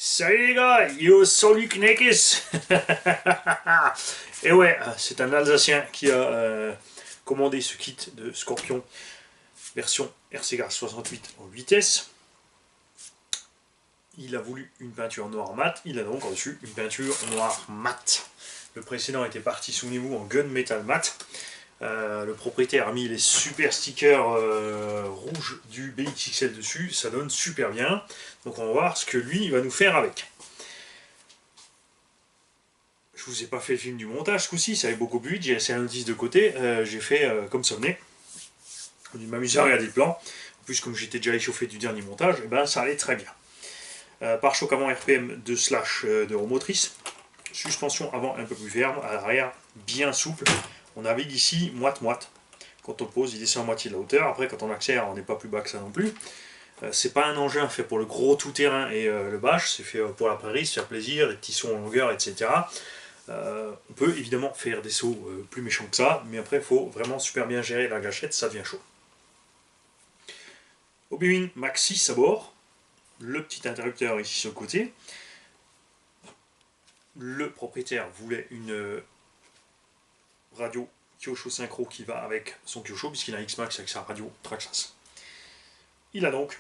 Salut les gars, yo salut Knekis. Et ouais, c'est un Alsacien qui a commandé ce kit de Scorpion version RCGA 68 en vitesse. Il a voulu une peinture noire mat, il a donc reçu une peinture noire mat. Le précédent était parti, souvenez-vous, en gunmetal mat. Le propriétaire a mis les super stickers rouges du BXXL dessus, ça donne super bien. Donc on va voir ce que lui va nous faire avec. Je vous ai pas fait le film du montage ce coup-ci, ça avait beaucoup plus vite, j'ai laissé un indice de côté, j'ai fait comme ça venait. Je m'amusais à regarder le plan. En plus, comme j'étais déjà échauffé du dernier montage, et ben, ça allait très bien. Pare-choc avant RPM 2 slash de remotrice. Suspension avant un peu plus ferme, à l'arrière bien souple. On navigue ici moite-moite. Quand on pose, il descend à moitié de la hauteur. Après, quand on accélère, on n'est pas plus bas que ça non plus. C'est pas un engin fait pour le gros tout-terrain et le bâche, c'est fait pour la prairie, se faire plaisir, des petits sauts en longueur, etc. On peut évidemment faire des sauts plus méchants que ça, mais après il faut vraiment super bien gérer la gâchette, ça devient chaud. Obi-Wan Max 6 à bord, le petit interrupteur ici sur le côté. Le propriétaire voulait une radio Kyosho Synchro qui va avec son Kyosho, puisqu'il a un X-Max avec sa radio Traxxas. Il a donc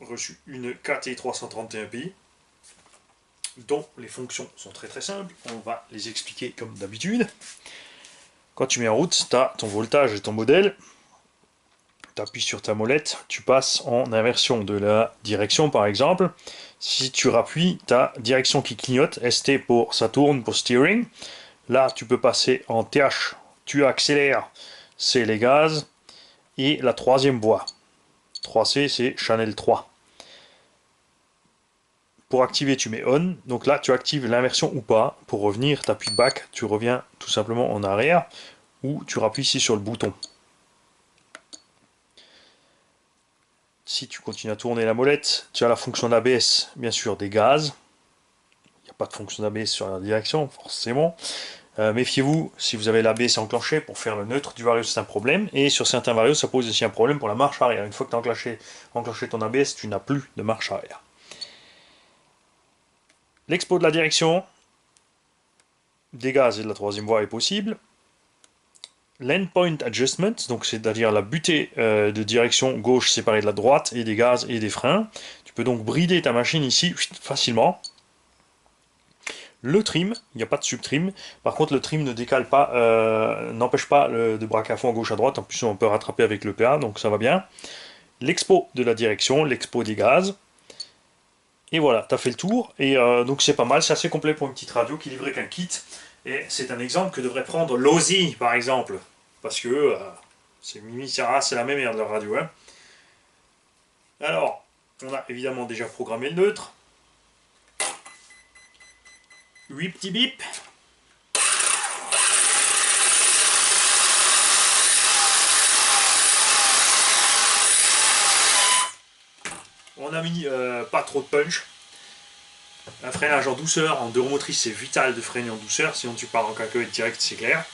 reçu une KT331Pi, dont les fonctions sont très très simples. On va les expliquer comme d'habitude. Quand tu mets en route, tu as ton voltage et ton modèle. Tu appuies sur ta molette, tu passes en inversion de la direction par exemple. Si tu rappuies, tu as direction qui clignote, ST pour ça tourne, pour steering. Là, tu peux passer en TH, tu accélères, c'est les gaz. Et la troisième voie, 3C, c'est Channel 3. Pour activer, tu mets on. Donc là, tu actives l'inversion ou pas. Pour revenir, tu appuies back, tu reviens tout simplement en arrière. Ou tu rappuies ici sur le bouton. Si tu continues à tourner la molette, tu as la fonction d'ABS, bien sûr, des gaz. Il n'y a pas de fonction d'ABS sur la direction, forcément. Méfiez-vous, si vous avez l'ABS enclenché, pour faire le neutre du Vario, c'est un problème. Et sur certains Varios, ça pose aussi un problème pour la marche arrière. Une fois que tu as enclenché ton ABS, tu n'as plus de marche arrière. L'expo de la direction, des gaz et de la troisième voie est possible. L'endpoint adjustment, donc c'est-à-dire la butée de direction gauche séparée de la droite, et des gaz et des freins. Tu peux donc brider ta machine ici facilement. Le trim, il n'y a pas de subtrim. Par contre, le trim ne décale pas, n'empêche pas de braquer à fond à gauche à droite. En plus, on peut rattraper avec le PA, donc ça va bien. L'expo de la direction, l'expo des gaz. Et voilà, tu as fait le tour. Et donc c'est pas mal, c'est assez complet pour une petite radio qui livrait qu'un kit. Et c'est un exemple que devrait prendre l'Ozzy, par exemple. Parce que c'est Mimi Sarah, c'est la même merde de la radio. Hein. Alors, on a évidemment déjà programmé le neutre. 8 petits bips. On a mis pas trop de punch. Un freinage en douceur, en deux roues motrices, c'est vital de freiner en douceur, sinon tu pars en cacahuète direct, c'est clair.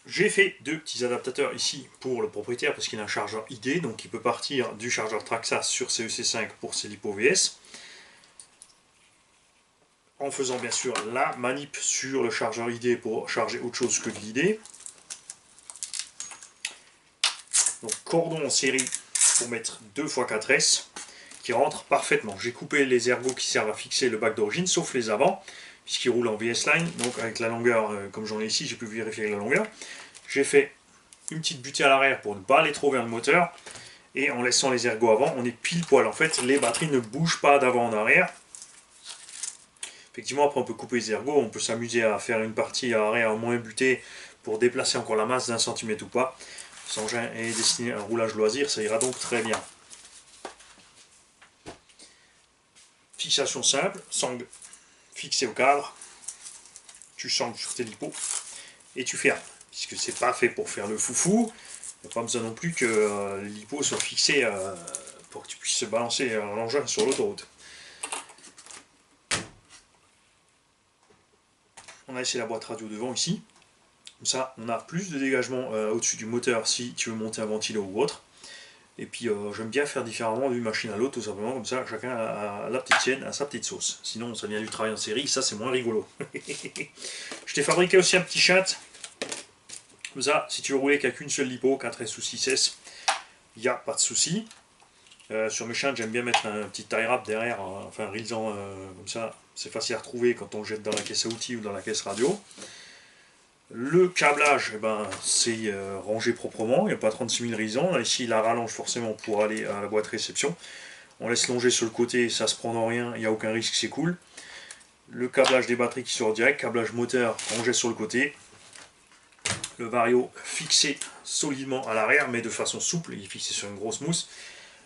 J'ai fait deux petits adaptateurs ici pour le propriétaire parce qu'il a un chargeur ID, donc il peut partir du chargeur Traxxas sur CEC5 pour ses LiPo VS. En faisant bien sûr la manip sur le chargeur ID pour charger autre chose que de l'ID. Donc cordon en série pour mettre 2x4S qui rentre parfaitement. J'ai coupé les ergots qui servent à fixer le bac d'origine, sauf les avant, puisqu'ils roulent en VS Line, donc avec la longueur, comme j'en ai ici, j'ai pu vérifier la longueur. J'ai fait une petite butée à l'arrière pour ne pas aller trop vers le moteur, et en laissant les ergots avant, on est pile poil. En fait, les batteries ne bougent pas d'avant en arrière. Effectivement, après on peut couper les ergots, on peut s'amuser à faire une partie à arrière moins butée pour déplacer encore la masse d'un centimètre ou pas. Cet engin est destiné à un roulage loisir, ça ira donc très bien. Fixation simple, sangle fixé au cadre, tu sangles sur tes lipots et tu fermes, puisque c'est pas fait pour faire le foufou. Il n'y a pas besoin non plus que les lipots soient fixés pour que tu puisses balancer l'engin sur l'autoroute. On a laissé la boîte radio devant ici. Comme ça, on a plus de dégagement au-dessus du moteur si tu veux monter un ventilo ou autre. Et puis j'aime bien faire différemment d'une machine à l'autre, tout simplement, comme ça chacun a la petite sienne, a sa petite sauce. Sinon ça vient du travail en série, ça c'est moins rigolo. Je t'ai fabriqué aussi un petit chat, comme ça, si tu veux rouler qu'avec une seule lipo, 4S ou 6S, il n'y a pas de souci. Sur mes chantes, j'aime bien mettre un petit tie wrap derrière, enfin un rilsan comme ça, c'est facile à retrouver quand on jette dans la caisse à outils ou dans la caisse radio. Le câblage, eh ben, c'est rangé proprement, il n'y a pas 36 000 raisons. Ici, il la rallonge forcément pour aller à la boîte réception. On laisse longer sur le côté, ça se prend dans rien, il n'y a aucun risque, c'est cool. Le câblage des batteries qui sort direct, câblage moteur rangé sur le côté. Le vario fixé solidement à l'arrière, mais de façon souple, il est fixé sur une grosse mousse.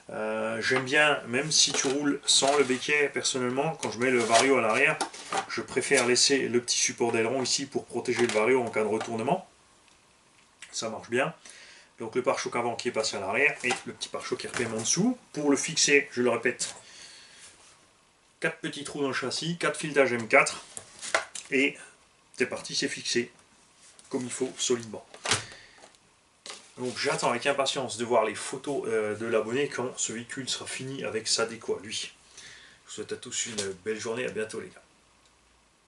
J'aime bien, même si tu roules sans le béquet, personnellement, quand je mets le vario à l'arrière, je préfère laisser le petit support d'aileron ici pour protéger le vario en cas de retournement. Ça marche bien. Donc le pare-choc avant qui est passé à l'arrière et le petit pare-choc qui repème en dessous. Pour le fixer, je le répète, 4 petits trous dans le châssis, 4 filetage M4 et c'est parti, c'est fixé comme il faut, solidement. Donc j'attends avec impatience de voir les photos de l'abonné quand ce véhicule sera fini avec sa déco à lui. Je vous souhaite à tous une belle journée, à bientôt les gars.